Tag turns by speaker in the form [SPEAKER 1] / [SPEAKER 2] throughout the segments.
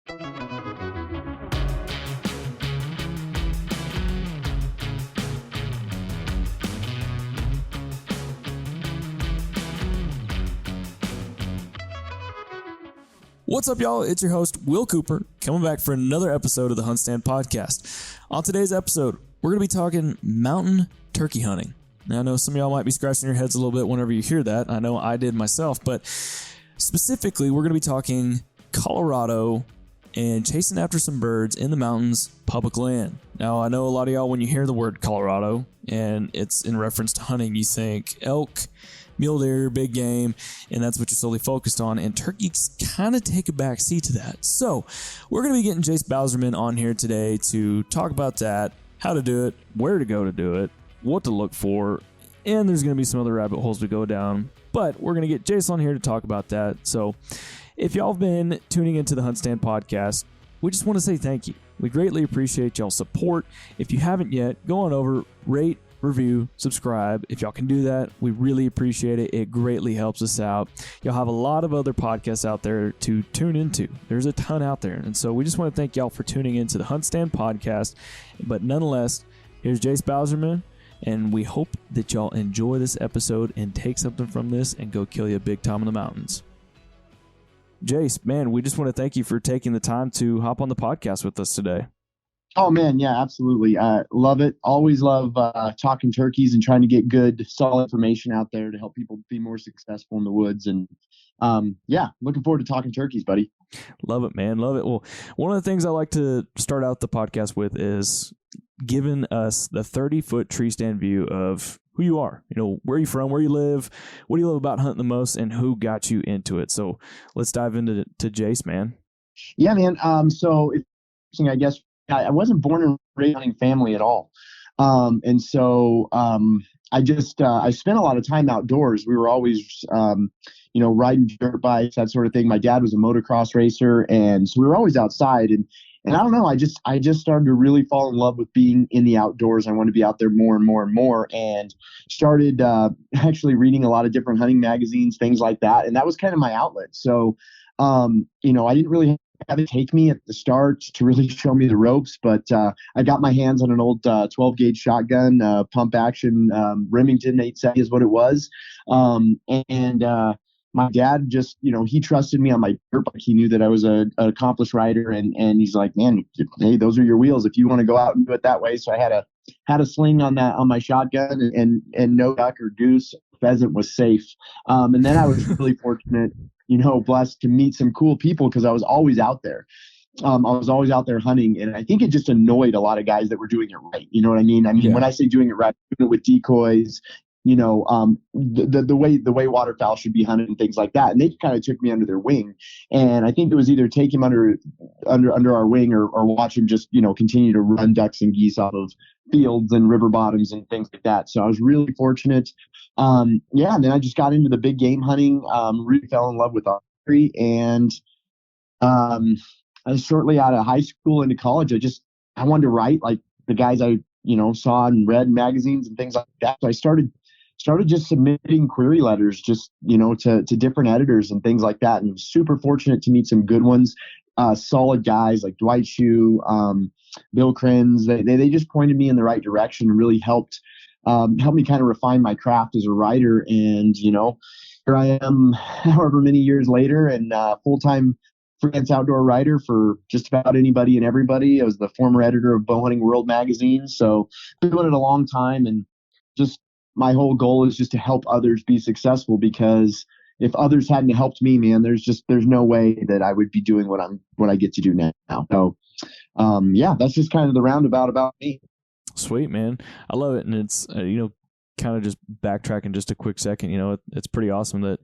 [SPEAKER 1] What's up, y'all? It's your host, Will Cooper, coming back for another episode of the Hunt Stand Podcast. On today's episode, we're going to be talking mountain turkey hunting. Now, I know some of y'all might be scratching your heads a little bit whenever you hear that. I know I did myself, but specifically, we're going to be talking Colorado and chasing after some birds in the mountains, public land. Now, I know a lot of y'all, when you hear the word Colorado and it's in reference to hunting, you think elk, mule deer, big game, and that's what you're solely focused on, and turkeys kind of take a back seat to that. So we're going to be getting Jace Bauserman on here today to talk about that, how to do it, where to go to do it, what to look for, and there's going to be some other rabbit holes to go down, but we're going to get Jace on here to talk about that. So if y'all have been tuning into the Hunt Stand Podcast, we just want to say thank you. We greatly appreciate y'all's support. If you haven't yet, go on over, rate, review, subscribe. If y'all can do that, we really appreciate it. It greatly helps us out. Y'all have a lot of other podcasts out there to tune into. There's a ton out there. And so we just want to thank y'all for tuning into the Hunt Stand Podcast. But nonetheless, here's Jace Bauserman, and we hope that y'all enjoy this episode and take something from this and go kill you a big tom in the mountains. Jace, man, we just want to thank you for taking the time to hop on the podcast with us today.
[SPEAKER 2] Oh, man. Yeah, absolutely. Love it. Always love talking turkeys and trying to get good, solid information out there to help people be more successful in the woods. And yeah, looking forward to talking turkeys, buddy.
[SPEAKER 1] Love it, man. Love it. Well, one of the things I like to start out the podcast with is giving us the 30-foot tree stand view of who you are. You know, where you from, where you live, what do you love about hunting the most, and who got you into it. So let's dive into Jace, man.
[SPEAKER 2] Yeah, man. So it's interesting, I guess. I wasn't born in a raised hunting family at all. And so I spent a lot of time outdoors. We were always, riding dirt bikes, that sort of thing. My dad was a motocross racer. And so we were always outside. And I don't know, I just started to really fall in love with being in the outdoors. I wanted to be out there more and more and more, and started actually reading a lot of different hunting magazines, things like that. And that was kind of my outlet. So, I didn't really have it take me at the start to really show me the ropes, but I got my hands on an old 12 gauge shotgun, pump action, Remington 870 is what it was. My dad just, he trusted me on my dirt bike. He knew that I was an accomplished rider, and he's like, man, hey, those are your wheels if you want to go out and do it that way. So I had a sling on my shotgun, and no duck or goose, pheasant was safe. And then I was really fortunate, blessed to meet some cool people because I was always out there. I was always out there hunting, and I think it just annoyed a lot of guys that were doing it right. You know what I mean? Yeah. When I say doing it right, doing it with decoys, the way waterfowl should be hunted and things like that. And they kind of took me under their wing. And I think it was either take him under our wing or watch him just, continue to run ducks and geese off of fields and river bottoms and things like that. So I was really fortunate. And then I just got into the big game hunting, really fell in love with archery. And shortly out of high school into college, I wanted to write like the guys I, saw and read in magazines and things like that. So I started just submitting query letters just, to different editors and things like that. And super fortunate to meet some good ones, solid guys like Dwight Shue, Bill Krenz. They just pointed me in the right direction and really helped me kind of refine my craft as a writer. And, here I am however many years later, and full-time freelance outdoor writer for just about anybody and everybody. I was the former editor of Bow Hunting World magazine. So been doing it a long time, and just my whole goal is just to help others be successful, because if others hadn't helped me, man, there's no way that I would be doing what I get to do now. So, that's just kind of the roundabout about me.
[SPEAKER 1] Sweet, man. I love it. And it's, kind of just backtracking just a quick second, it's pretty awesome that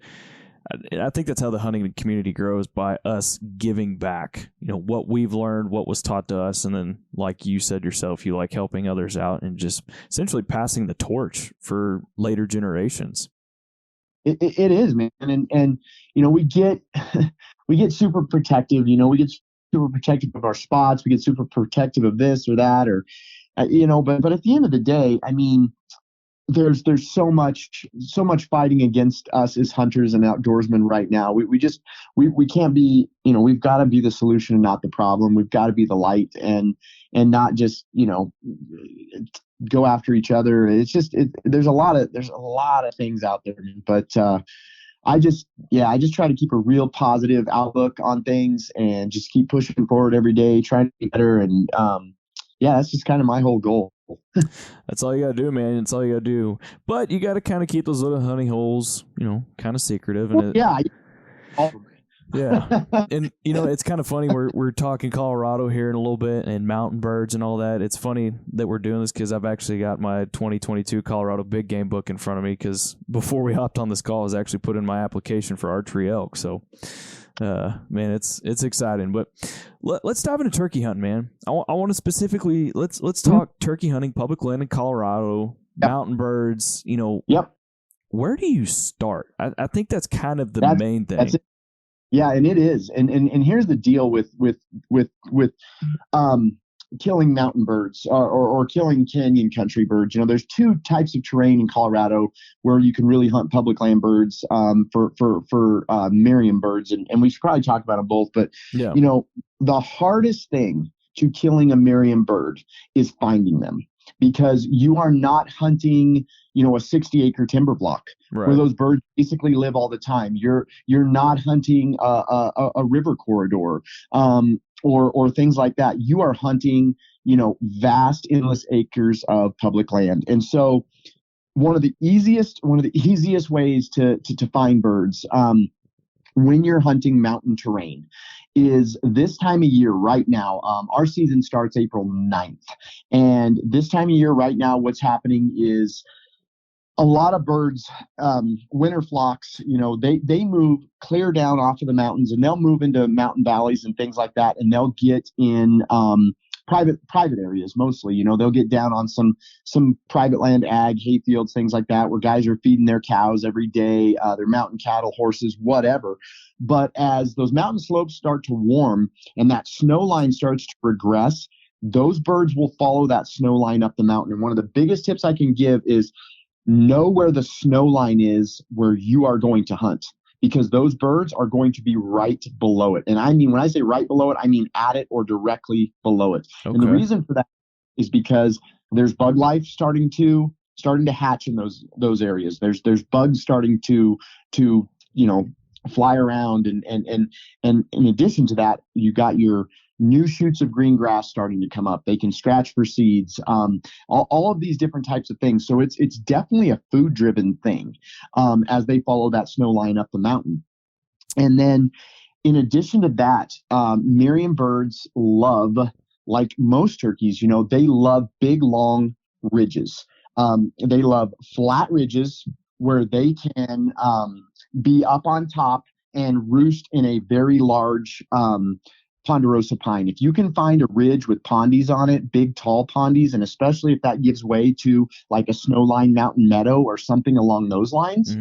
[SPEAKER 1] I think that's how the hunting community grows, by us giving back, what we've learned, what was taught to us. And then, like you said yourself, you like helping others out and just essentially passing the torch for later generations.
[SPEAKER 2] It is, man. And we get super protective, we get super protective of our spots. We get super protective of this or that, or, but at the end of the day, there's so much fighting against us as hunters and outdoorsmen right now. We can't be, we've got to be the solution and not the problem. We've got to be the light and not just, go after each other. It's just there's a lot of things out there, but I just try to keep a real positive outlook on things and just keep pushing forward every day, trying to be better. And that's just kind of my whole goal.
[SPEAKER 1] That's all you gotta do, man. That's all you gotta do. But you gotta kind of keep those little honey holes, kind of secretive. And yeah. And, it's kind of funny. We're talking Colorado here in a little bit and mountain birds and all that. It's funny that we're doing this because I've actually got my 2022 Colorado Big Game book in front of me because before we hopped on this call, I was actually put in my application for archery elk. So, man, it's exciting. But let's dive into turkey hunting, man. I want to specifically, let's talk turkey hunting, public land in Colorado, mountain birds,
[SPEAKER 2] Yep.
[SPEAKER 1] Where do you start? I think that's kind of the main thing.
[SPEAKER 2] That's it. Yeah, and it is. And here's the deal with killing mountain birds or killing canyon country birds. There's two types of terrain in Colorado where you can really hunt public land birds for Merriam birds, and we should probably talk about them both. But the hardest thing to killing a Merriam bird is finding them, because you are not hunting, a 60-acre timber block where those birds basically live all the time. You're not hunting a river corridor or things like that. You are hunting, vast endless acres of public land. And so one of the easiest ways to find birds when you're hunting mountain terrain is this time of year right now. Our season starts April 9th. And this time of year right now, what's happening is a lot of birds, winter flocks, they move clear down off of the mountains, and they'll move into mountain valleys and things like that. And they'll get in private areas mostly. They'll get down on some private land, ag, hay fields, things like that, where guys are feeding their cows every day, their mountain cattle, horses, whatever. But as those mountain slopes start to warm and that snow line starts to regress, those birds will follow that snow line up the mountain. And one of the biggest tips I can give is know where the snow line is where you are going to hunt, because those birds are going to be right below it. And I mean, when I say right below it, I mean at it or directly below it. Okay. And the reason for that is because there's bug life starting to hatch in those areas. There's bugs starting to fly around, and in addition to that, you got your new shoots of green grass starting to come up. They can scratch for seeds, all of these different types of things. So it's definitely a food driven thing as they follow that snow line up the mountain. And then in addition to that, Merriam birds love, like most turkeys, they love big, long ridges. They love flat ridges where they can be up on top and roost in a very large ponderosa pine. If you can find a ridge with pondees on it, big tall pondees, and especially if that gives way to like a snowline mountain meadow or something along those lines,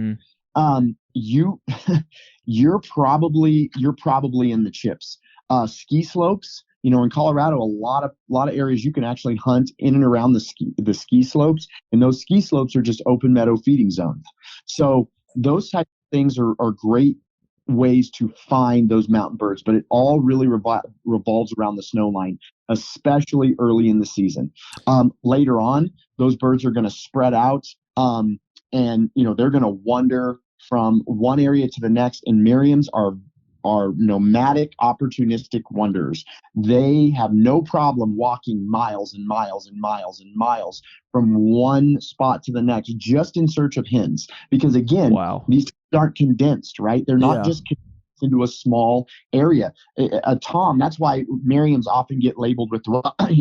[SPEAKER 2] you're probably in the chips. Ski slopes, in Colorado, a lot of areas you can actually hunt in and around the ski slopes, and those ski slopes are just open meadow feeding zones. So those types of things are great ways to find those mountain birds, but it all really revolves around the snow line, especially early in the season. Later on, those birds are going to spread out, and they're going to wander from one area to the next. And Merriams are nomadic, opportunistic wanderers. They have no problem walking miles and miles and miles and miles from one spot to the next just in search of hens. Because again, these aren't condensed, right? They're not just condensed into a small area. A tom, that's why Merriams often get labeled with,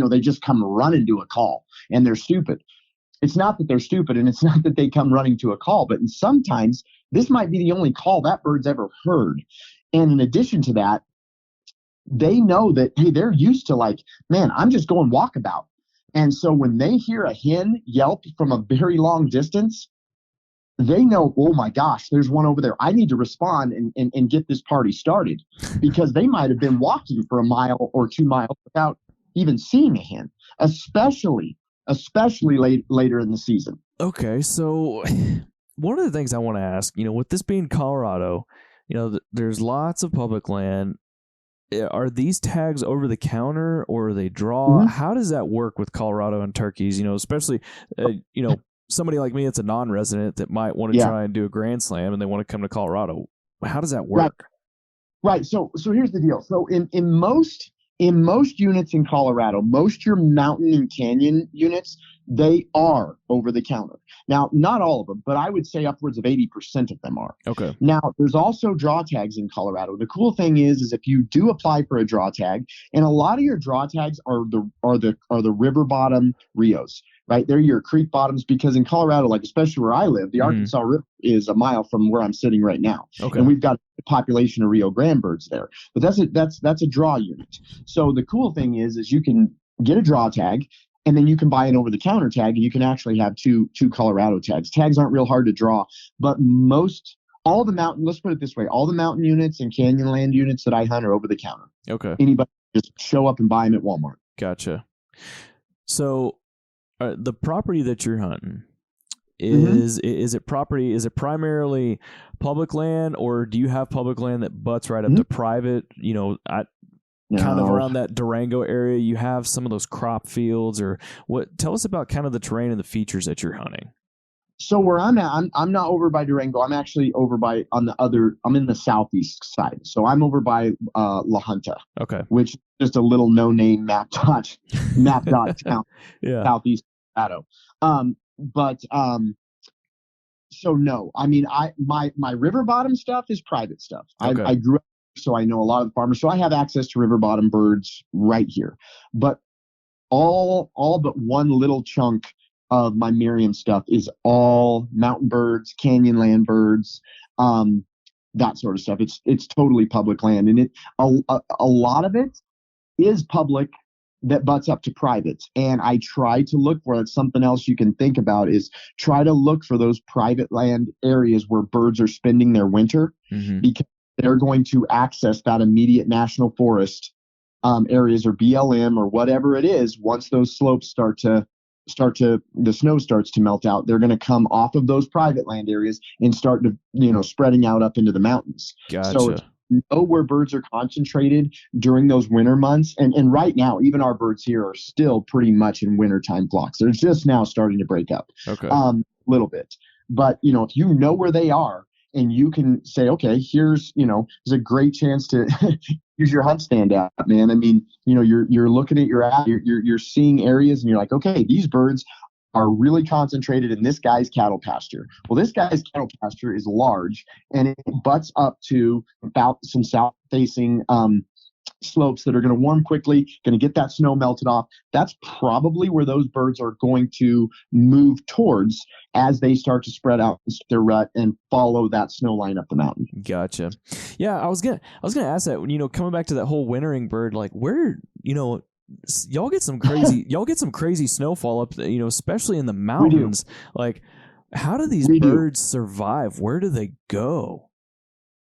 [SPEAKER 2] they just come running to a call and they're stupid. It's not that they're stupid, and it's not that they come running to a call, but sometimes this might be the only call that bird's ever heard. And in addition to that, they know that, hey, they're used to like, man, I'm just going walkabout. And so when they hear a hen yelp from a very long distance, they know, oh my gosh, there's one over there. I need to respond and get this party started, because they might have been walking for a mile or 2 miles without even seeing a hen, especially later in the season.
[SPEAKER 1] Okay, so one of the things I want to ask, with this being Colorado, there's lots of public land. Are these tags over the counter or are they draw?
[SPEAKER 2] Mhm.
[SPEAKER 1] How does that work with Colorado and turkeys? Especially, somebody like me that's a non-resident that might want to
[SPEAKER 2] Yeah.
[SPEAKER 1] try and do a Grand Slam and they want to come to Colorado. How does that
[SPEAKER 2] Right.
[SPEAKER 1] work?
[SPEAKER 2] Right. So here's the deal. So in most units in Colorado, most your mountain and canyon units, they are over the counter. Now, not all of them, but I would say upwards of 80% of them are.
[SPEAKER 1] Okay.
[SPEAKER 2] Now, there's also draw tags in Colorado. The cool thing is if you do apply for a draw tag, and a lot of your draw tags are the river bottom Rios, right? They're your creek bottoms because in Colorado, like especially where I live, the Arkansas River is a mile from where I'm sitting right now,
[SPEAKER 1] Okay.
[SPEAKER 2] and we've got a population of Rio Grande birds there. But that's a draw unit. So the cool thing is you can get a draw tag. And then you can buy an over-the-counter tag, and you can actually have two Colorado tags. Tags aren't real hard to draw, but all the mountain, let's put it this way, all the mountain units and Canyonland units that I hunt are over the counter.
[SPEAKER 1] Okay.
[SPEAKER 2] Anybody just show up and buy them at Walmart.
[SPEAKER 1] Gotcha. So the property that you're hunting is it property? Is it primarily public land, or do you have public land that butts right up to private? Kind of around that Durango area, you have some of those crop fields, or what? Tell us about kind of the terrain and the features that you're hunting.
[SPEAKER 2] So where I'm at, I'm not over by Durango. I'm actually over I'm in the southeast side. So I'm over by La Junta.
[SPEAKER 1] Okay.
[SPEAKER 2] Which is just a little no-name map dot town,
[SPEAKER 1] yeah.
[SPEAKER 2] Southeast Colorado. So no, I mean, my river bottom stuff is private stuff.
[SPEAKER 1] Okay.
[SPEAKER 2] I grew up, so I know a lot of the farmers. So I have access to river bottom birds right here. But all but one little chunk of my Merriam stuff is all mountain birds, canyonland birds, that sort of stuff. It's totally public land, and a lot of it is public that butts up to private. And I try to look for that's something else you can think about is try to look for those private land areas where birds are spending their winter because they're going to access that immediate national forest areas or BLM or whatever it is. Once those slopes the snow starts to melt out, they're going to come off of those private land areas and start to, spreading out up into the mountains.
[SPEAKER 1] Gotcha.
[SPEAKER 2] So know where birds are concentrated during those winter months. And right now, even our birds here are still pretty much in wintertime flocks. They're just now starting to break up a little bit. But, if you know where they are and you can say, okay, there's a great chance to use your hunt stand app, man. I mean, you're looking at your app, you're seeing areas and you're like, okay, these birds are really concentrated in this guy's cattle pasture. Well, this guy's cattle pasture is large and it butts up to about some south-facing slopes that are going to warm quickly, going to get that snow melted off. That's probably where those birds are going to move towards as they start to spread out their rut and follow that snow line up the mountain.
[SPEAKER 1] Gotcha. Yeah, I was gonna ask that. Coming back to that whole wintering bird, like where y'all get some crazy snowfall up, especially in the mountains. Like, how do these birds survive? Where do they go?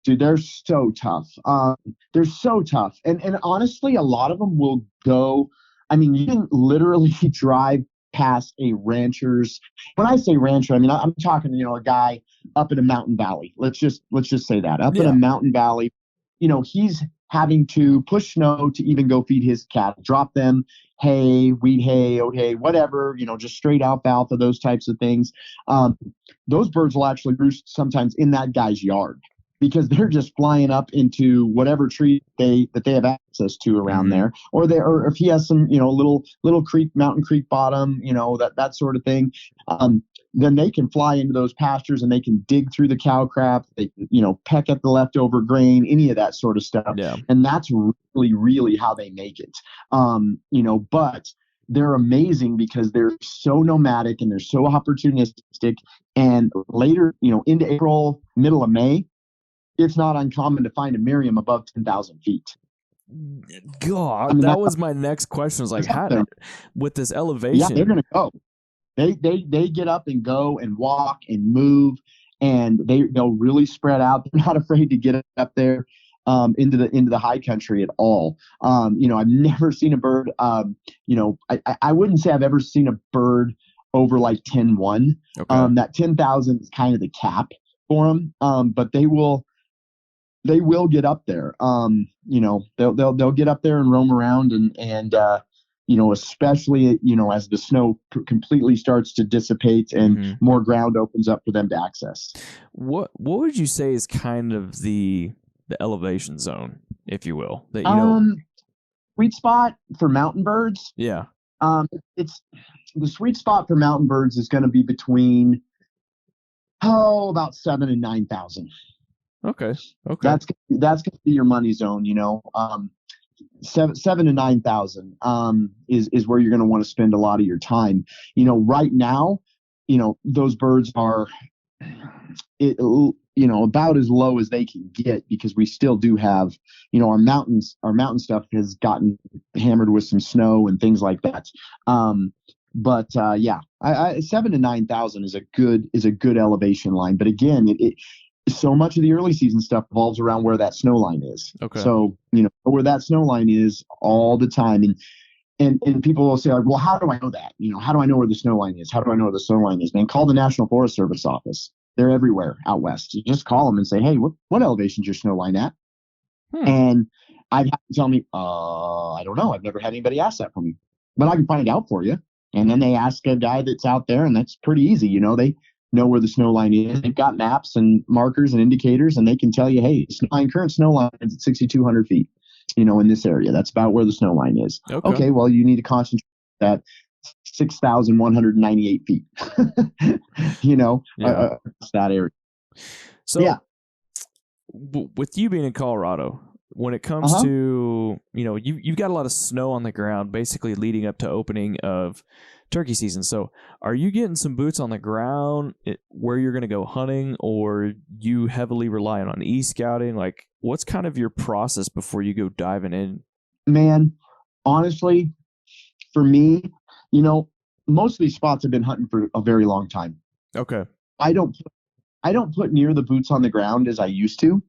[SPEAKER 2] Dude, they're so tough. They're so tough. And honestly, a lot of them will go. I mean, you can literally drive past a rancher's. When I say rancher, I mean, I'm talking, a guy up in a mountain valley. Let's just say that up in a mountain valley, he's having to push snow to even go feed his cattle, drop them hay, wheat hay, oat hay, whatever, just straight alfalfa, those types of things. Those birds will actually roost sometimes in that guy's yard because they're just flying up into whatever tree that they have access to around there, or if he has some, little creek, mountain creek bottom, that sort of thing. Then they can fly into those pastures and they can dig through the cow crap. They can, peck at the leftover grain, any of that sort of stuff.
[SPEAKER 1] Yeah.
[SPEAKER 2] And that's really, really how they make it. But they're amazing because they're so nomadic and they're so opportunistic. And later, into April, middle of May, it's not uncommon to find a Merriam above 10,000 feet.
[SPEAKER 1] God, that was my next question. Was like, how with this elevation?
[SPEAKER 2] Yeah, they're going to go. They get up and go and walk and move, and they'll really spread out. They're not afraid to get up there into the high country at all. I've never seen a bird. I wouldn't say I've ever seen a bird over like 10-1.
[SPEAKER 1] Okay.
[SPEAKER 2] That 10,000 is kind of the cap for them. But they will get up there. They'll get up there and roam around and especially, as the snow completely starts to dissipate and more ground opens up for them to access.
[SPEAKER 1] What would you say is kind of the elevation zone, if you will, that
[SPEAKER 2] sweet spot for mountain birds?
[SPEAKER 1] Yeah.
[SPEAKER 2] It's the sweet spot for mountain birds is going to be between about 7,000 and 9,000.
[SPEAKER 1] Okay.
[SPEAKER 2] That's going to be your money zone. 7,000 to 9,000 is where you're going to want to spend a lot of your time. Right now, those birds are about as low as they can get, because we still do have, our mountain stuff has gotten hammered with some snow and things like that. But 7,000 to 9,000 is a good elevation line. But again, so much of the early season stuff revolves around where that snow line is.
[SPEAKER 1] Okay.
[SPEAKER 2] So, where that snow line is all the time. And people will say, like, well, how do I know that? How do I know where the snow line is? How do I know where the snow line is? Man, call the National Forest Service office. They're everywhere out west. You just call them and say, hey, what elevation is your snow line at? And I've had to tell me, I don't know. I've never had anybody ask that for me, but I can find out for you. And then they ask a guy that's out there, and that's pretty easy. They know where the snow line is. They've got maps and markers and indicators, and they can tell you, hey, current snow line is at 6,200 feet, in this area. That's about where the snow line is. Okay, well, you need to concentrate at 6,198 feet, that area.
[SPEAKER 1] So, yeah. With you being in Colorado, when it comes to, you've got a lot of snow on the ground, basically leading up to opening of turkey season. So are you getting some boots on the ground where you're going to go hunting, or you heavily relying on e-scouting? Like, what's kind of your process before you go diving in?
[SPEAKER 2] Man, honestly, for me, most of these spots have been hunting for a very long time.
[SPEAKER 1] Okay.
[SPEAKER 2] I don't put near the boots on the ground as I used to.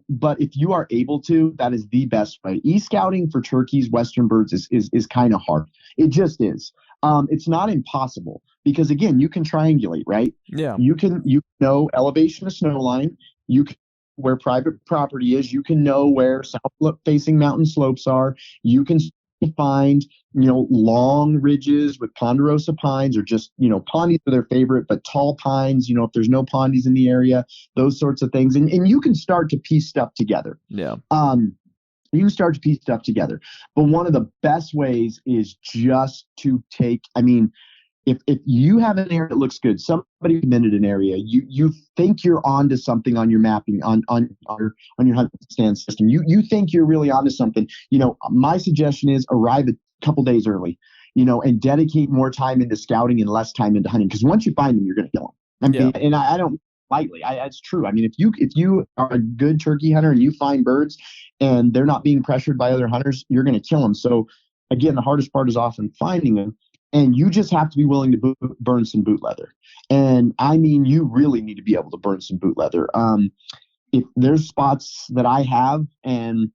[SPEAKER 2] But if you are able to, that is the best way. E-scouting for turkeys, western birds is kind of hard. It just is. It's not impossible, because again, you can triangulate, right?
[SPEAKER 1] Yeah.
[SPEAKER 2] You know elevation of snow line. You can where private property is. You can know where south facing mountain slopes are. You can find long ridges with ponderosa pines, or just pondies are their favorite, but tall pines, if there's no pondies in the area, those sorts of things, and you can start to piece stuff together.
[SPEAKER 1] Yeah.
[SPEAKER 2] You can start to piece stuff together, but one of the best ways is just to take, if you have an area that looks good, somebody recommended an area, you think you're onto something on your mapping, on your hunt stand system, you think you're really onto something, my suggestion is arrive a couple days early, and dedicate more time into scouting and less time into hunting, because once you find them, you're going to kill them. And I don't lightly. It's true. If you are a good turkey hunter and you find birds and they're not being pressured by other hunters, you're going to kill them. So again, the hardest part is often finding them. And you just have to be willing to burn some boot leather. And you really need to be able to burn some boot leather. If there's spots that I have, and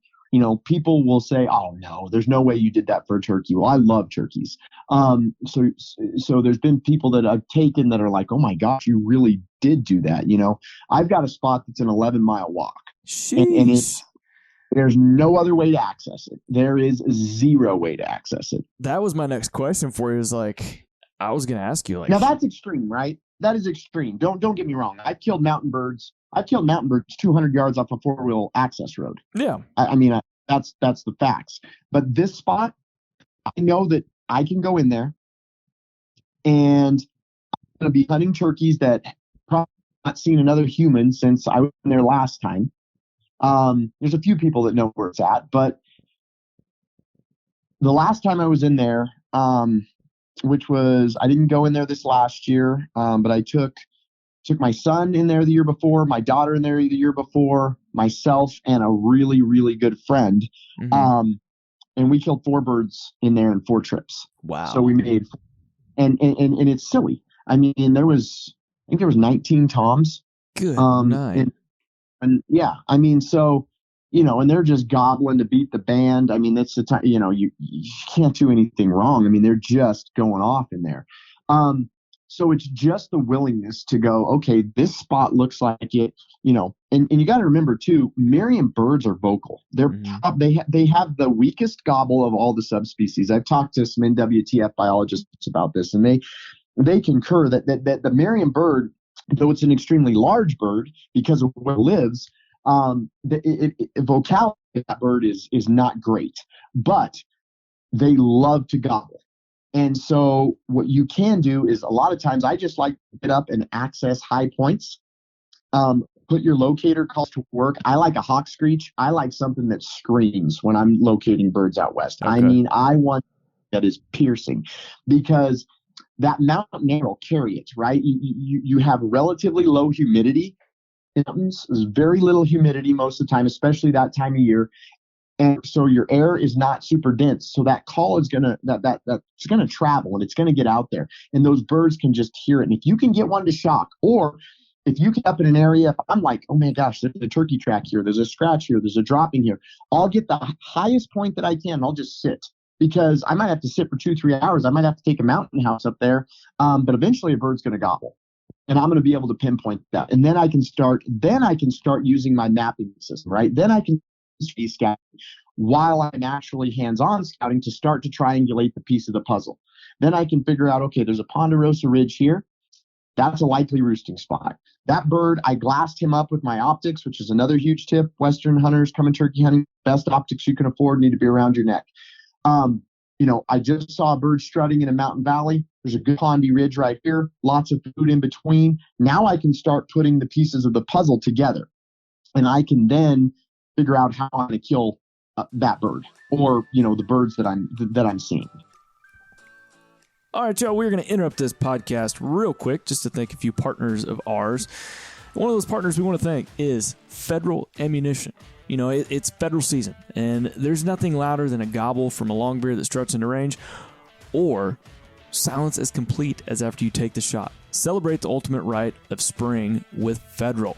[SPEAKER 2] people will say, "Oh no, there's no way you did that for a turkey." Well, I love turkeys. So there's been people that I've taken that are like, "Oh my gosh, you really did do that." I've got a spot that's an 11-mile walk, and there's no other way to access it. There is zero way to access it.
[SPEAKER 1] That was my next question for you. Is like, I was going to ask you, like,
[SPEAKER 2] now that's extreme, right? That is extreme. Don't get me wrong. I've killed mountain birds 200 yards off a 4-wheel access road.
[SPEAKER 1] Yeah.
[SPEAKER 2] That's the facts. But this spot, I know that I can go in there, and I'm going to be hunting turkeys that probably not seen another human since I was in there last time. There's a few people that know where it's at, but the last time I was in there, which was, I didn't go in there this last year, but I took my son in there the year before, my daughter in there the year before, myself, and a really, really good friend. Mm-hmm. And we killed 4 birds in there in 4 trips.
[SPEAKER 1] Wow.
[SPEAKER 2] So we made, and it's silly. There was 19 toms.
[SPEAKER 1] Good night.
[SPEAKER 2] And yeah, so, and they're just gobbling to beat the band. It's the time, you can't do anything wrong. They're just going off in there. So it's just the willingness to go, okay, this spot looks like it, and you got to remember too, Merriam birds are vocal. They have the weakest gobble of all the subspecies. I've talked to some NWTF biologists about this, and they concur that the Merriam bird, though it's an extremely large bird because of where it lives, vocality of that bird is not great, but they love to gobble. And so what you can do is, a lot of times I just like to get up and access high points. Put your locator calls to work. I like a hawk screech. I like something that screams when I'm locating birds out west. Okay. I mean, I want that is piercing, because that mountain air will carry it, right? You have relatively low humidity. Mountains, there's very little humidity most of the time, especially that time of year. And so your air is not super dense. So that call is gonna that's gonna travel, and it's gonna get out there. And those birds can just hear it. And if you can get one to shock, or if you get up in an area, if I'm like, oh my gosh, there's a turkey track here, there's a scratch here, there's a dropping here, I'll get the highest point that I can. I'll just sit, because I might have to sit for 2-3 hours. I might have to take a mountain house up there. But eventually a bird's gonna gobble. And I'm going to be able to pinpoint that. And then I can start using my mapping system, right? Then I can be scouting while I'm actually hands-on scouting to start to triangulate the piece of the puzzle. Then I can figure out, okay, there's a Ponderosa Ridge here. That's a likely roosting spot. That bird, I glassed him up with my optics, which is another huge tip. Western hunters coming turkey hunting, best optics you can afford need to be around your neck. I just saw a bird strutting in a mountain valley. There's a good pondy ridge right here, lots of food in between. Now I can start putting the pieces of the puzzle together, and I can then figure out how I'm going to kill that bird, or the birds that I'm seeing.
[SPEAKER 1] All right, y'all, we're going to interrupt this podcast real quick just to thank a few partners of ours. One of those partners we want to thank is Federal Ammunition. It's federal season, and there's nothing louder than a gobble from a longbeard that struts into range, or silence as complete as after you take the shot. Celebrate the ultimate rite of spring with Federal.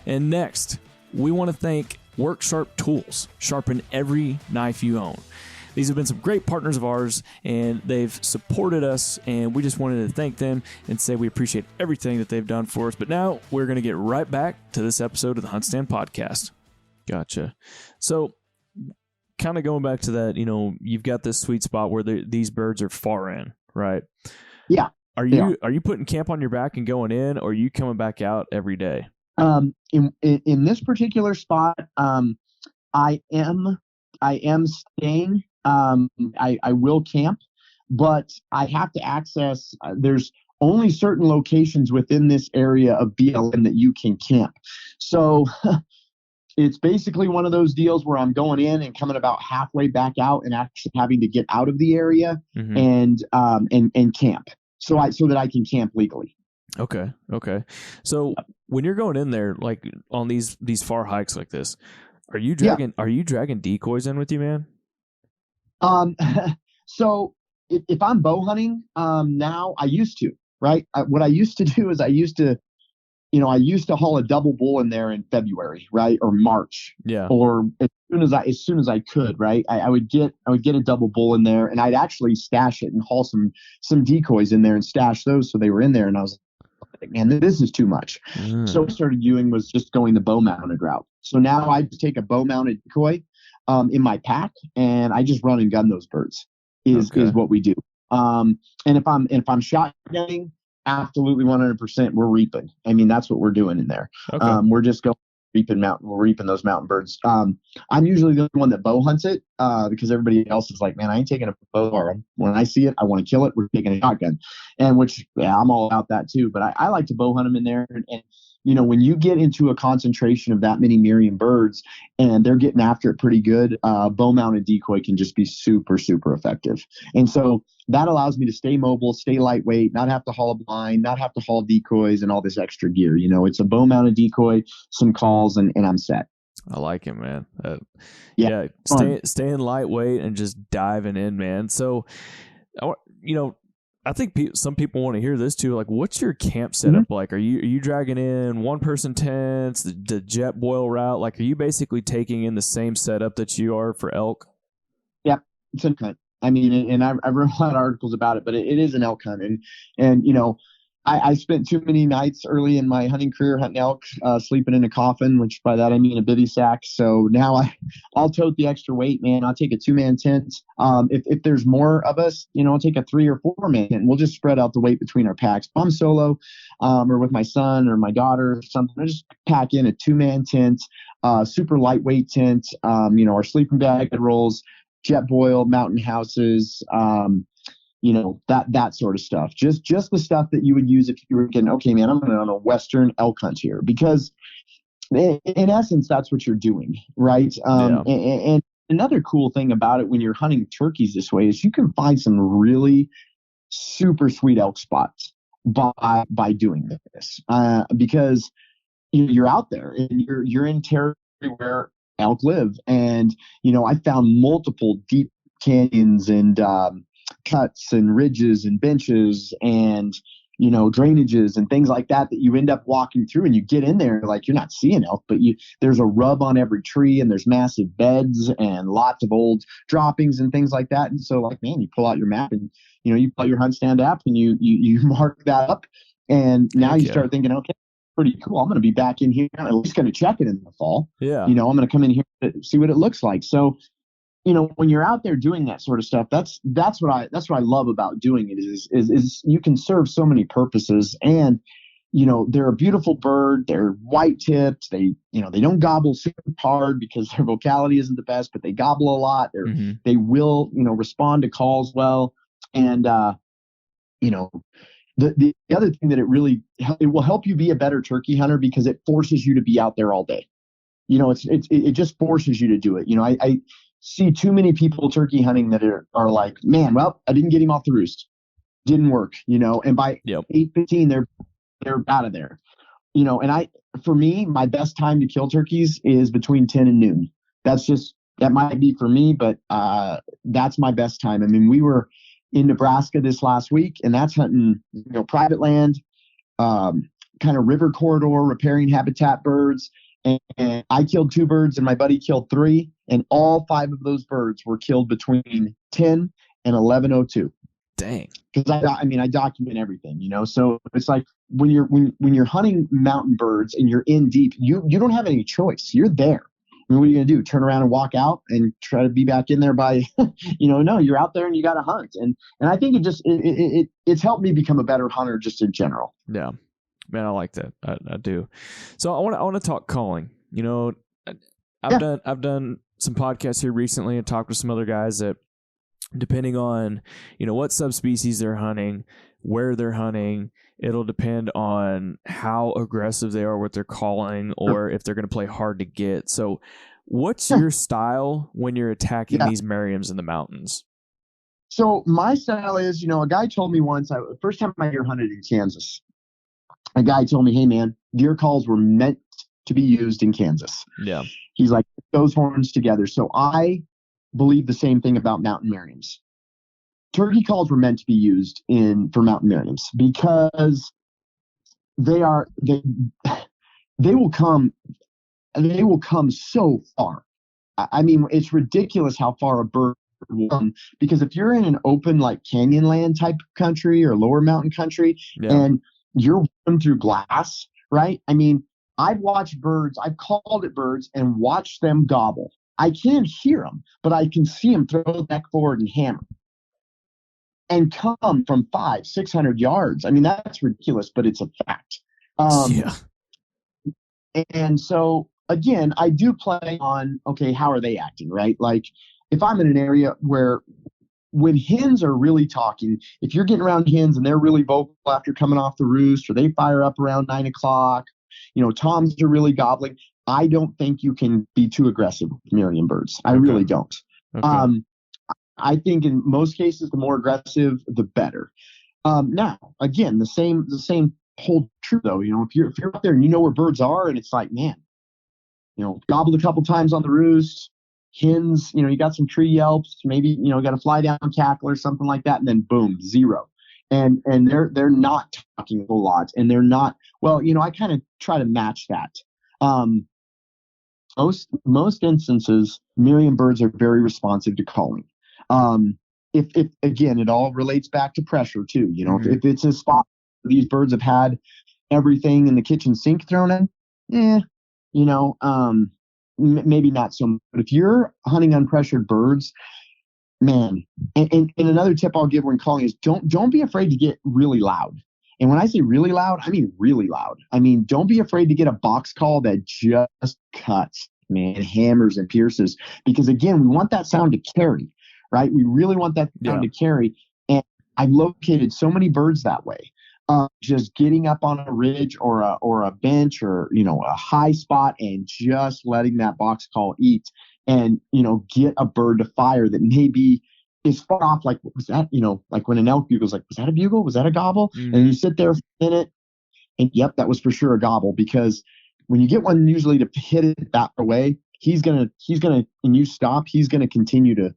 [SPEAKER 1] And next, we want to thank Work Sharp Tools. Sharpen every knife you own. These have been some great partners of ours, and they've supported us, and we just wanted to thank them and say we appreciate everything that they've done for us. But now we're going to get right back to this episode of the Hunt Stand Podcast. Gotcha. So kind of going back to that, you've got this sweet spot where these birds are far in, right?
[SPEAKER 2] Yeah.
[SPEAKER 1] Are you putting camp on your back and going in, or are you coming back out every day?
[SPEAKER 2] In this particular spot, I am staying. I will camp, but I have to access. There's only certain locations within this area of BLM that you can camp. So it's basically one of those deals where I'm going in and coming about halfway back out, and actually having to get out of the area and camp, so that I can camp legally.
[SPEAKER 1] Okay. So when you're going in there, like on these far hikes like this, are you dragging decoys in with you, man?
[SPEAKER 2] So if I'm bow hunting, now, I used to, right? What I used to do is I used to haul a double bull in there in February, right? Or March.
[SPEAKER 1] Yeah.
[SPEAKER 2] Or as soon as I could, right? I would get a double bull in there, and I'd actually stash it and haul some decoys in there and stash those so they were in there. And I was like, man, this is too much. So what I started doing was just going the bow mounted route. So now I just take a bow mounted decoy in my pack, and I just run and gun those birds is what we do. And if I'm shotgunning, absolutely 100%, we're reaping. I mean, that's what we're doing in there. Okay. We're just going we're reaping those mountain birds. I'm usually the one that bow hunts it, because everybody else is like, man, I ain't taking a bow, or when I see it, I want to kill it. We're taking a shotgun, and I'm all about that too. But I like to bow hunt them in there, and when you get into a concentration of that many Merriam birds and they're getting after it pretty good, bow mounted decoy can just be super, super effective. And so that allows me to stay mobile, stay lightweight, not have to haul a blind, not have to haul decoys and all this extra gear. It's a bow mounted decoy, some calls, and I'm set.
[SPEAKER 1] I like it, man. Staying lightweight and just diving in, man. So, I think some people want to hear this too. Like, what's your camp setup like? Are you dragging in one person tents, the jet boil route? Like, are you basically taking in the same setup that you are for elk?
[SPEAKER 2] Yeah, it's I mean, and I've read a lot of articles about it, but it is an elk hunt. And you know, I spent too many nights early in my hunting career hunting elk, sleeping in a coffin, which by that I mean a bivy sack. So now I'll tote the extra weight, man. I'll take a 2-man tent. If there's more of us, you know, I'll take a 3 or 4-man tent. We'll just spread out the weight between our packs. If I'm solo, or with my son or my daughter or something, I just pack in a 2-man tent, super lightweight tent. You know, our sleeping bag rolls, Jetboil, mountain houses, you know, that sort of stuff. Just the stuff that you would use if you were getting, okay, man, I'm going on a Western elk hunt here, because in essence, that's what you're doing, right? And another cool thing about it when you're hunting turkeys this way is you can find some really super sweet elk spots by doing this, because you're out there and you're in territory where elk live. And, you know, I found multiple deep canyons and cuts and ridges and benches and, you know, drainages and things like that you end up walking through, and you get in there like you're not seeing elk, but there's a rub on every tree, and there's massive beds and lots of old droppings and things like that. And so, like, man, you pull out your map and, you know, you pull out your HuntStand app and you mark that up, and now you start thinking, okay, pretty cool. I'm going to be back in here. I'm at least going to check it in the fall.
[SPEAKER 1] Yeah.
[SPEAKER 2] You know, I'm going to come in here to see what it looks like. So, you know, when you're out there doing that sort of stuff, that's what I love about doing it is you can serve so many purposes. And, you know, they're a beautiful bird. They're white tipped. They don't gobble super hard because their vocality isn't the best, but they gobble a lot. They will, you know, respond to calls well. And, you know, the other thing that it will help you be a better turkey hunter, because it forces you to be out there all day. You know, it just forces you to do it. You know, I see too many people turkey hunting that are like, man, well, I didn't get him off the roost. Didn't work, you know, and by 8:15, they're out of there. You know, and for me, my best time to kill turkeys is between 10 and noon. That might be for me, but that's my best time. I mean, we were in Nebraska this last week, and that's hunting, you know, private land, kind of river corridor, riparian habitat birds. And I killed 2 birds, and my buddy killed 3, and all 5 of those birds were killed between 10 and 11:02.
[SPEAKER 1] Dang.
[SPEAKER 2] Because I document everything, you know. So it's like when you're hunting mountain birds and you're in deep, you don't have any choice. You're there. I mean, what are you gonna do? Turn around and walk out and try to be back in there by, you know? No, you're out there and you got to hunt. And I think it's helped me become a better hunter just in general.
[SPEAKER 1] Yeah. Man, I like that. I do. So I want to talk calling. You know, I've done some podcasts here recently and talked with some other guys that, depending on, you know, what subspecies they're hunting, where they're hunting, it'll depend on how aggressive they are with their calling, or if they're going to play hard to get. So what's your style when you're attacking these Merriams in the mountains?
[SPEAKER 2] So my style is, you know, a guy told me once, first time I deer hunted in Kansas, a guy told me, hey, man, deer calls were meant to be used in Kansas.
[SPEAKER 1] Yeah.
[SPEAKER 2] He's like, those horns together. So I believe the same thing about mountain Merriams. Turkey calls were meant to be used for mountain Merriams, because they will come so far. I mean, it's ridiculous how far a bird will come, because if you're in an open, like, Canyonland type country or lower mountain country, and you're running through glass, right? I mean, I've watched birds, I've called at birds and watched them gobble. I can't hear them, but I can see them throw the neck forward and hammer and come from 500-600 yards. I mean, that's ridiculous, but it's a fact. And so, again, I do play on, okay, how are they acting, right? Like, if I'm in an area where, when hens are really talking, if you're getting around hens and they're really vocal after coming off the roost, or they fire up around 9 o'clock, you know, toms are really gobbling, I don't think you can be too aggressive with Merriam birds. I really don't. Okay. I think in most cases, the more aggressive, the better. Now, again, the same hold true though. You know, if you're out there and you know where birds are, and it's like, man, you know, gobbled a couple times on the roost, hens, you know, you got some tree yelps, maybe, you know, got a fly down cackle or something like that, and then boom, 0. And they're not talking a lot, and they're not, well, you know, I kind of try to match that. Most instances, Merriam birds are very responsive to calling. if again, it all relates back to pressure too.
[SPEAKER 1] Mhm.
[SPEAKER 2] If it's a spot where these birds have had everything in the kitchen sink thrown in, you know, maybe not so much. But if you're hunting unpressured birds, man, and another tip I'll give when calling is don't be afraid to get really loud. And when I say really loud, I mean really loud. I mean, don't be afraid to get a box call that just cuts, man, hammers and pierces. Because again, we want that sound to carry, right? We really want that sound to carry. And I've located so many birds that way. Just getting up on a ridge or a bench or a high spot and just letting that box call eat and get a bird to fire that maybe is far off. Like, what was that? Like when an elk bugles, like, was that a bugle? Was that a gobble?
[SPEAKER 1] Mhm.
[SPEAKER 2] And you sit there for a minute and yep, that was for sure a gobble, because when you get one usually to hit it that away, he's gonna and you stop, he's gonna continue to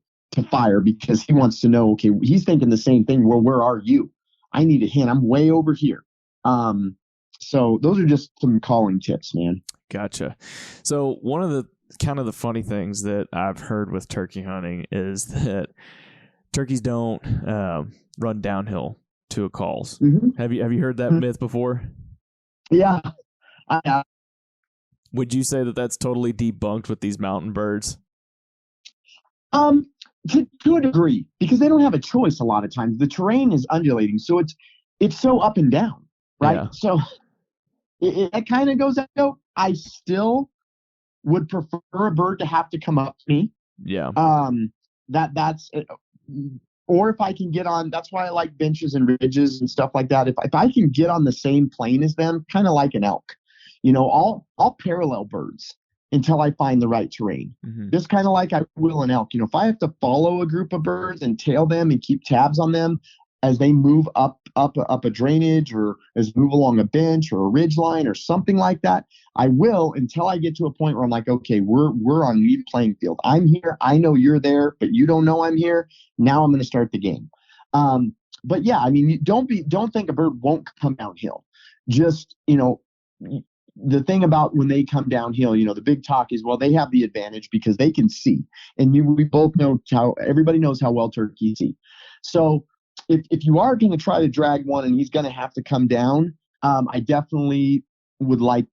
[SPEAKER 2] fire because he wants to know, okay, he's thinking the same thing. Well, where are you? I need a hint. I'm way over here. So those are just some calling tips, man.
[SPEAKER 1] Gotcha. So one of the kind of the funny things that I've heard with turkey hunting is that turkeys don't run downhill to a calls.
[SPEAKER 2] Mm-hmm.
[SPEAKER 1] Have you heard that myth before?
[SPEAKER 2] Yeah. I have.
[SPEAKER 1] Would you say that that's totally debunked with these mountain birds?
[SPEAKER 2] To a degree, because they don't have a choice a lot of times. The terrain is undulating, so it's so up and down, right?
[SPEAKER 1] Yeah.
[SPEAKER 2] So it kind of goes out. I still would prefer a bird to have to come up to me.
[SPEAKER 1] Yeah.
[SPEAKER 2] That's or if I can get on, that's why I like benches and ridges and stuff like that. If I can get on the same plane as them, kind of like an elk, I'll parallel birds until I find the right terrain.
[SPEAKER 1] Mm-hmm.
[SPEAKER 2] Just kind of like I will an elk. If I have to follow a group of birds and tail them and keep tabs on them as they move up a drainage or as move along a bench or a ridge line or something like that, I will until I get to a point where I'm like, okay, we're on an even playing field. I'm here. I know you're there, but you don't know I'm here. Now I'm going to start the game. But yeah, I mean, don't think a bird won't come downhill. Just, the thing about when they come downhill, the big talk is, well, they have the advantage because they can see. And we both know everybody knows how well turkeys see. So if you are going to try to drag one and he's going to have to come down, I definitely would like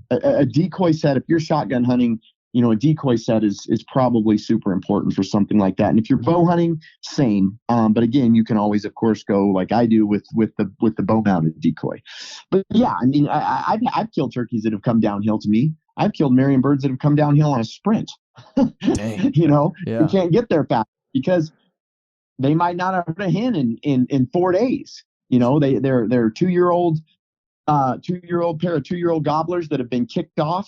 [SPEAKER 2] a decoy set. If you're shotgun hunting, a decoy set is probably super important for something like that. And if you're bow hunting, same. But again, you can always, of course, go like I do with the bow mounted decoy. But yeah, I mean, I've killed turkeys that have come downhill to me. I've killed Marion birds that have come downhill on a sprint.
[SPEAKER 1] Dang.
[SPEAKER 2] You
[SPEAKER 1] Yeah.
[SPEAKER 2] can't get there fast because they might not have heard a hen in 4 days. They're 2-year-old pair of 2-year-old gobblers that have been kicked off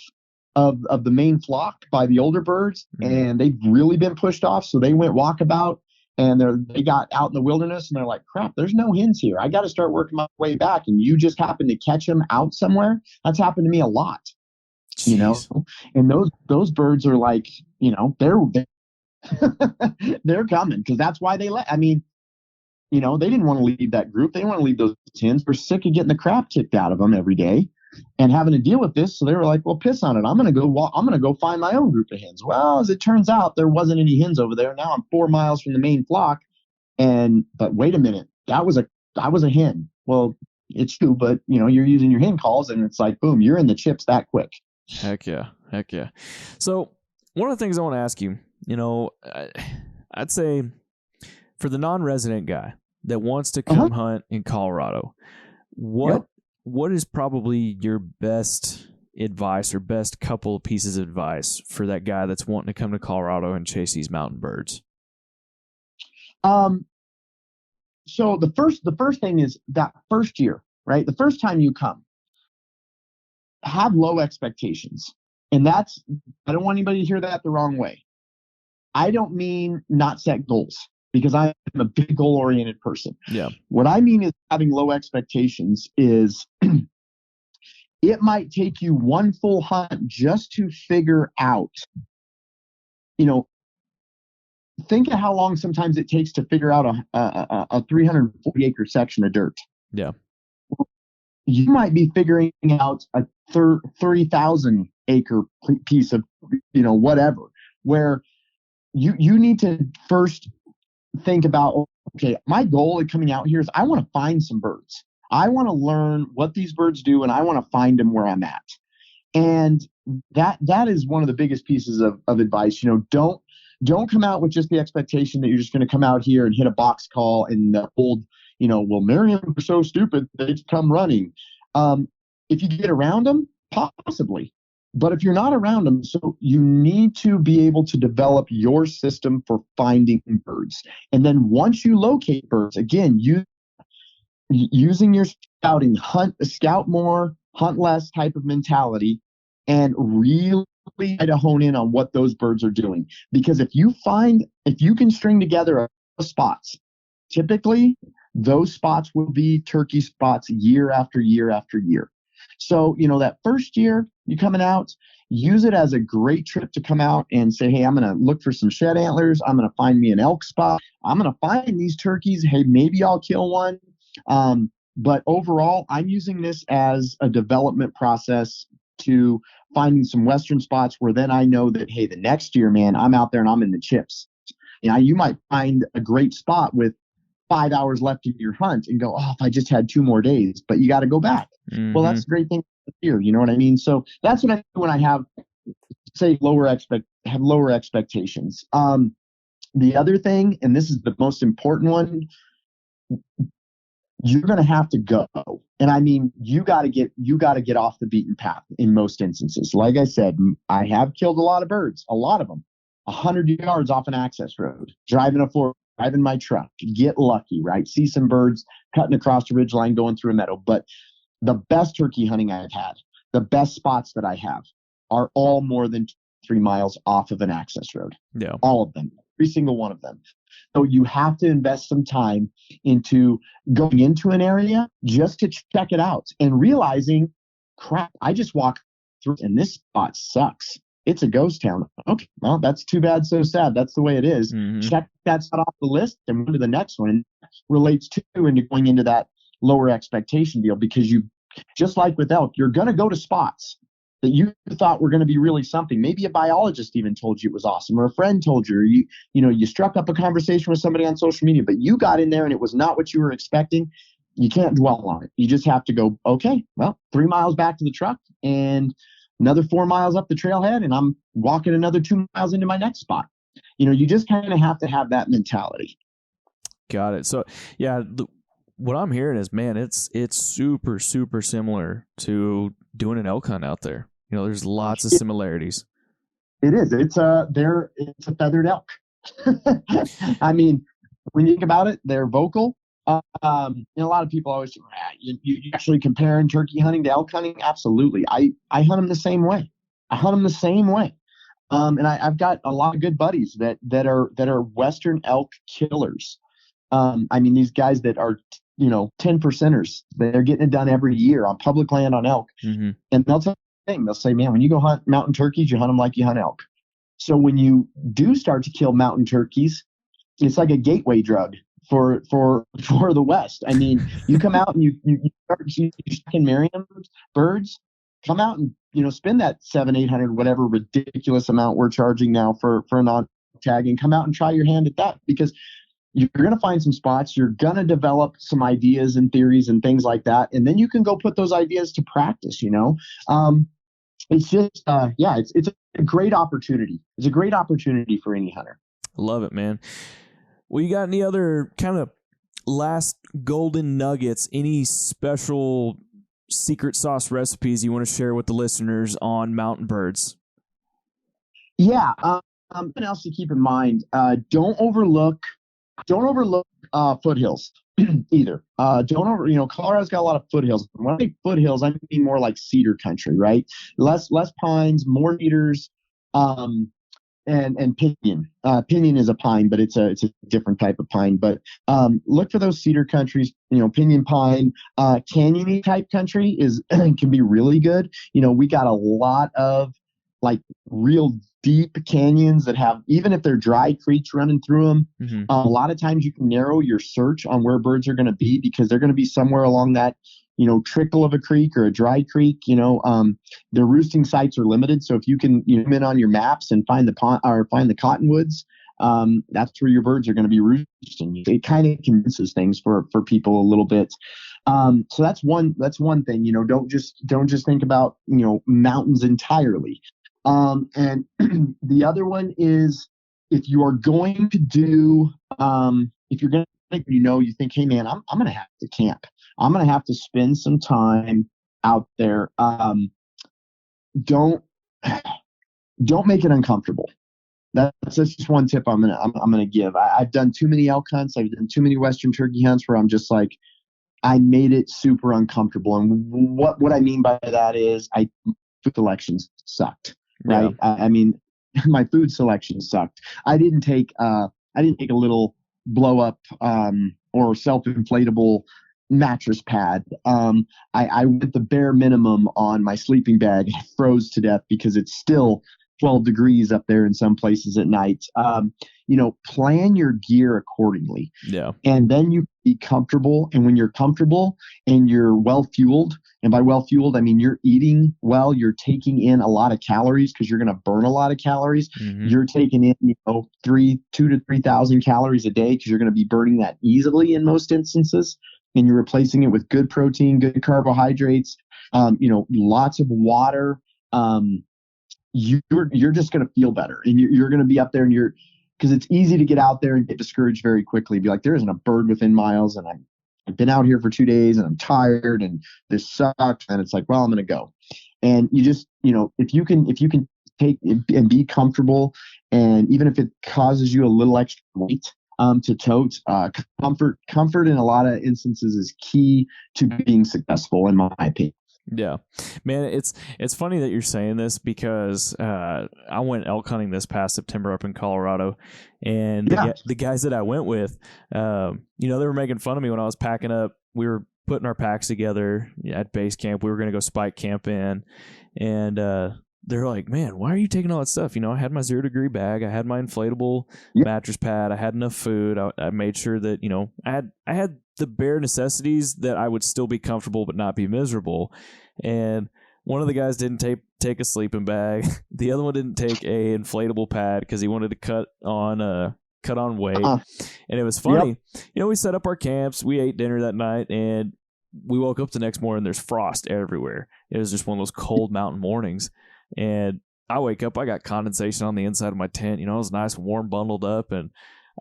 [SPEAKER 2] of the main flock by the older birds, and they've really been pushed off. So they went walkabout and they got out in the wilderness and they're like, crap, there's no hens here. I got to start working my way back. And you just happen to catch them out somewhere. That's happened to me a lot.
[SPEAKER 1] Jeez.
[SPEAKER 2] And those birds are like, they're they're coming because that's why they let. I mean, they didn't want to leave that group. They didn't want to leave those hens. They're sick of getting the crap kicked out of them every day and having to deal with this. So they were like, well, piss on it. I'm going to go find my own group of hens. Well, as it turns out, there wasn't any hens over there. Now I'm 4 miles from the main flock. But wait a minute, that was a hen. Well, it's true, but you're using your hen calls and it's like, boom, you're in the chips that quick.
[SPEAKER 1] Heck yeah. So one of the things I want to ask you, I'd say for the non-resident guy that wants to come hunt in Colorado, what is probably your best advice or best couple of pieces of advice for that guy that's wanting to come to Colorado and chase these mountain birds?
[SPEAKER 2] So the first thing is that first year, right? The first time you come, have low expectations. And I don't want anybody to hear that the wrong way. I don't mean not set goals because I'm a big goal-oriented person.
[SPEAKER 1] Yeah.
[SPEAKER 2] What I mean is having low expectations is it might take you one full hunt just to figure out, think of how long sometimes it takes to figure out a 340-acre section of dirt.
[SPEAKER 1] Yeah.
[SPEAKER 2] You might be figuring out a 30,000-acre piece of, whatever, where you need to first think about, okay, my goal in coming out here is I want to find some birds. I want to learn what these birds do, and I want to find them where I'm at. And that is one of the biggest pieces of advice. Don't come out with just the expectation that you're just going to come out here and hit a box call and hold, well, Merriam are so stupid they come running. If you get around them, possibly. But if you're not around them, so you need to be able to develop your system for finding birds. And then once you locate birds, again, using your scouting, scout more, hunt less type of mentality, and really try to hone in on what those birds are doing. Because if you can string together spots, typically those spots will be turkey spots year after year after year. So, that first year you coming out, use it as a great trip to come out and say, hey, I'm going to look for some shed antlers. I'm going to find me an elk spot. I'm going to find these turkeys. Hey, maybe I'll kill one. But overall, I'm using this as a development process to finding some Western spots where then I know that, hey, the next year, man, I'm out there and I'm in the chips. You might find a great spot with 5 hours left in your hunt and go, oh, if I just had 2 more days, but you got to go back. Mm-hmm. Well, that's a great thing here. You know what I mean? So that's what I do when I have, say, lower expectations. The other thing, and this is the most important one, you're going to have to go. And I mean, you got to get off the beaten path in most instances. Like I said, I have killed a lot of birds, a lot of them, 100 yards off an access road, driving my truck, get lucky, right? See some birds cutting across the ridgeline, going through a meadow. But the best turkey hunting I've had, the best spots that I have are all more than 3 miles off of an access road.
[SPEAKER 1] Yeah.
[SPEAKER 2] All of them, every single one of them. So you have to invest some time into going into an area just to check it out and realizing, crap, I just walked through and this spot sucks. It's a ghost town. Okay, well, that's too bad, so sad. That's the way it is. Mm-hmm. Check that spot off the list and move to the next one. And that relates to into going into that lower expectation deal, because you, just like with elk, you're going to go to spots that you thought were going to be really something. Maybe a biologist even told you it was awesome, or a friend told you, or you struck up a conversation with somebody on social media, but you got in there and it was not what you were expecting. You can't dwell on it. You just have to go, okay, well, 3 miles back to the truck and another 4 miles up the trailhead, and I'm walking another 2 miles into my next spot. You just kind of have to have that mentality.
[SPEAKER 1] Got it. So yeah, what I'm hearing is, man, it's super, super similar to doing an elk hunt out there. There's lots of similarities.
[SPEAKER 2] It is. It's a feathered elk. I mean, when you think about it, they're vocal. A lot of people always say, you actually comparing turkey hunting to elk hunting? Absolutely. I hunt them the same way. And I've got a lot of good buddies that are Western elk killers. I mean, these guys that are 10%ers, they're getting it done every year on public land on elk. Mm-hmm. And they'll tell you the thing. They'll say, man, when you go hunt mountain turkeys, you hunt them like you hunt elk. So when you do start to kill mountain turkeys, it's like a gateway drug for the West. I mean, you come out and you start shooting Merriam birds, come out and spend that $700-800 whatever ridiculous amount we're charging now for a non-tag, and come out and try your hand at that, because you're going to find some spots. You're going to develop some ideas and theories and things like that, and then you can go put those ideas to practice. It's just it's a great opportunity. It's a great opportunity for any hunter.
[SPEAKER 1] Love it, man. Well, you got any other kind of last golden nuggets, any special secret sauce recipes you want to share with the listeners on mountain birds?
[SPEAKER 2] Yeah. Something else to keep in mind. Don't overlook foothills either. Colorado's got a lot of foothills. When I say foothills, I mean more like cedar country, right? Less pines, more cedars, and pinyon. Pinyon is a pine, but it's a different type of pine. But look for those cedar countries. Pinyon, pine, canyony type country can be really good. We got a lot of like real deep canyons that have, even if they're dry creeks running through them, mm-hmm. A lot of times you can narrow your search on where birds are going to be, because they're going to be somewhere along that trickle of a creek or a dry creek. Their roosting sites are limited, so if you can zoom in on your maps and find the pond or find the cottonwoods, that's where your birds are going to be roosting. It kind of convinces things for people a little bit. So that's one thing. Don't just think about mountains entirely. And the other one is, if you are going to do, if you're going to, you think, hey man, I'm going to have to camp. I'm going to have to spend some time out there. Don't make it uncomfortable. That's just one tip I'm gonna give. I've done too many elk hunts. I've done too many Western turkey hunts where I'm just like, I made it super uncomfortable. And what I mean by that is, food selections sucked. Right?
[SPEAKER 1] Yeah.
[SPEAKER 2] I mean, my food selection sucked. I didn't take a little blow up or self-inflatable mattress pad. I went the bare minimum on my sleeping bag. I froze to death because it's still 12 degrees up there in some places at night. Plan your gear accordingly.
[SPEAKER 1] Yeah.
[SPEAKER 2] And then you be comfortable. And when you're comfortable and you're well fueled, and by well fueled, I mean you're eating well, you're taking in a lot of calories because you're going to burn a lot of calories.
[SPEAKER 1] Mm-hmm.
[SPEAKER 2] You're taking in, 2,000 to 3,000 calories a day because you're going to be burning that easily in most instances. And you're replacing it with good protein, good carbohydrates, lots of water. You're just going to feel better, and you're going to be up there, and because it's easy to get out there and get discouraged very quickly. Be like, there isn't a bird within miles, and I've been out here for 2 days and I'm tired and this sucks. And it's like, well, I'm going to go. And you just, if you can take and be comfortable, and even if it causes you a little extra weight, to tote, comfort in a lot of instances is key to being successful, in my opinion.
[SPEAKER 1] Yeah, man, it's funny that you're saying this because I went elk hunting this past September up in Colorado, and the guys that I went with, they were making fun of me when I was packing up. We were putting our packs together at base camp. We were going to go spike camp in, and they're like, man, why are you taking all that stuff? I had my 0 degree bag. I had my inflatable mattress pad. I had enough food. I made sure that, I had the bare necessities that I would still be comfortable but not be miserable. And one of the guys didn't take a sleeping bag. The other one didn't take a inflatable pad because he wanted to cut on weight. And it was funny. We set up our camps. We ate dinner that night, and we woke up the next morning. There's frost everywhere. It was just one of those cold mountain mornings. And I wake up, I got condensation on the inside of my tent. It was nice, warm, bundled up, and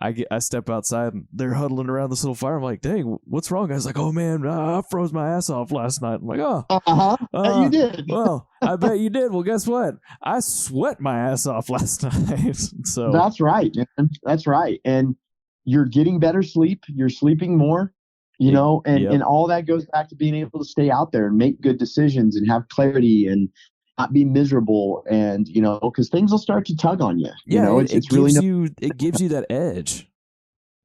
[SPEAKER 1] I step outside and they're huddling around this little fire. I'm like, dang, what's wrong? I was like, oh man, I froze my ass off last night. I'm like,
[SPEAKER 2] you did.
[SPEAKER 1] Well, I bet you did. Well, guess what? I sweat my ass off last night. So
[SPEAKER 2] that's right, man. That's right. And you're getting better sleep. You're sleeping more. And all that goes back to being able to stay out there and make good decisions and have clarity and not be miserable, and because things will start to tug on you.
[SPEAKER 1] It really it gives you that edge.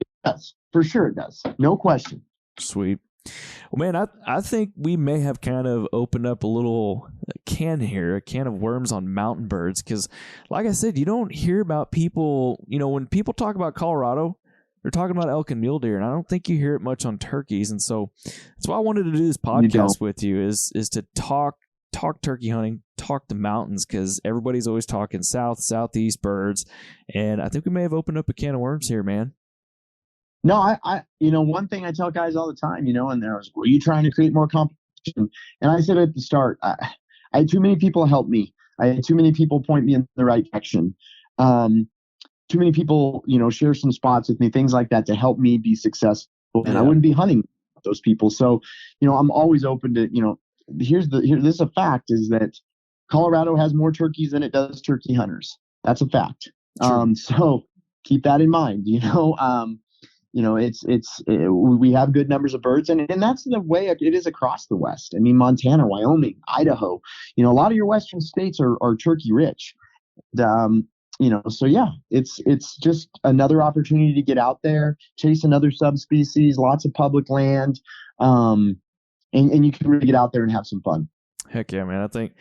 [SPEAKER 2] It does, for sure. It does, no question.
[SPEAKER 1] Sweet. Well, man, I think we may have kind of opened up a little can of worms on mountain birds, because, like I said, you don't hear about people. When people talk about Colorado, they're talking about elk and mule deer, and I don't think you hear it much on turkeys. And so that's why I wanted to do this podcast with you is to talk turkey hunting, talk the mountains, because everybody's always talking southeast birds, and I think we may have opened up a can of worms here, man.
[SPEAKER 2] No, I one thing I tell guys all the time, and there was, were you trying to create more competition? And I said at the start, I had too many people help me. I had too many people point me in the right direction. Too many people, share some spots with me, things like that, to help me be successful. And I wouldn't be hunting with those people. So, I'm always open to, this is a fact, is that Colorado has more turkeys than it does turkey hunters. That's a fact. So keep that in mind. We have good numbers of birds, and that's the way it is across the West. I mean, Montana, Wyoming, Idaho, a lot of your Western states are turkey rich. So yeah, it's just another opportunity to get out there, chase another subspecies, lots of public land. And you can really get out there and have some fun.
[SPEAKER 1] Heck yeah, man. I think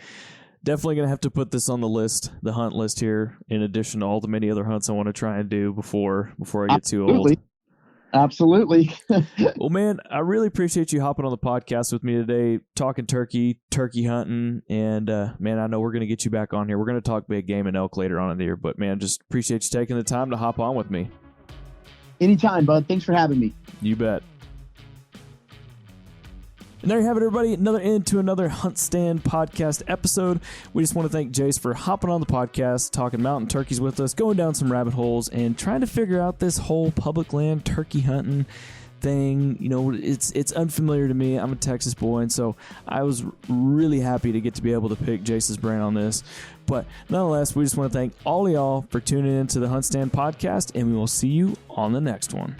[SPEAKER 1] definitely going to have to put this on the hunt list here, in addition to all the many other hunts I want to try and do before I get too old.
[SPEAKER 2] Absolutely.
[SPEAKER 1] Well, man, I really appreciate you hopping on the podcast with me today, talking turkey hunting, and man, I know we're going to get you back on here. We're going to talk big game and elk later on in the year, but man, just appreciate you taking the time to hop on with me.
[SPEAKER 2] Anytime, bud. Thanks for having me.
[SPEAKER 1] You bet. And there you have it, everybody. Another end to another Hunt Stand podcast episode. We just want to thank Jace for hopping on the podcast, talking mountain turkeys with us, going down some rabbit holes, and trying to figure out this whole public land turkey hunting thing. You know, it's unfamiliar to me. I'm a Texas boy, and so I was really happy to get to be able to pick Jace's brain on this. But nonetheless, we just want to thank all of y'all for tuning in to the Hunt Stand podcast, and we will see you on the next one.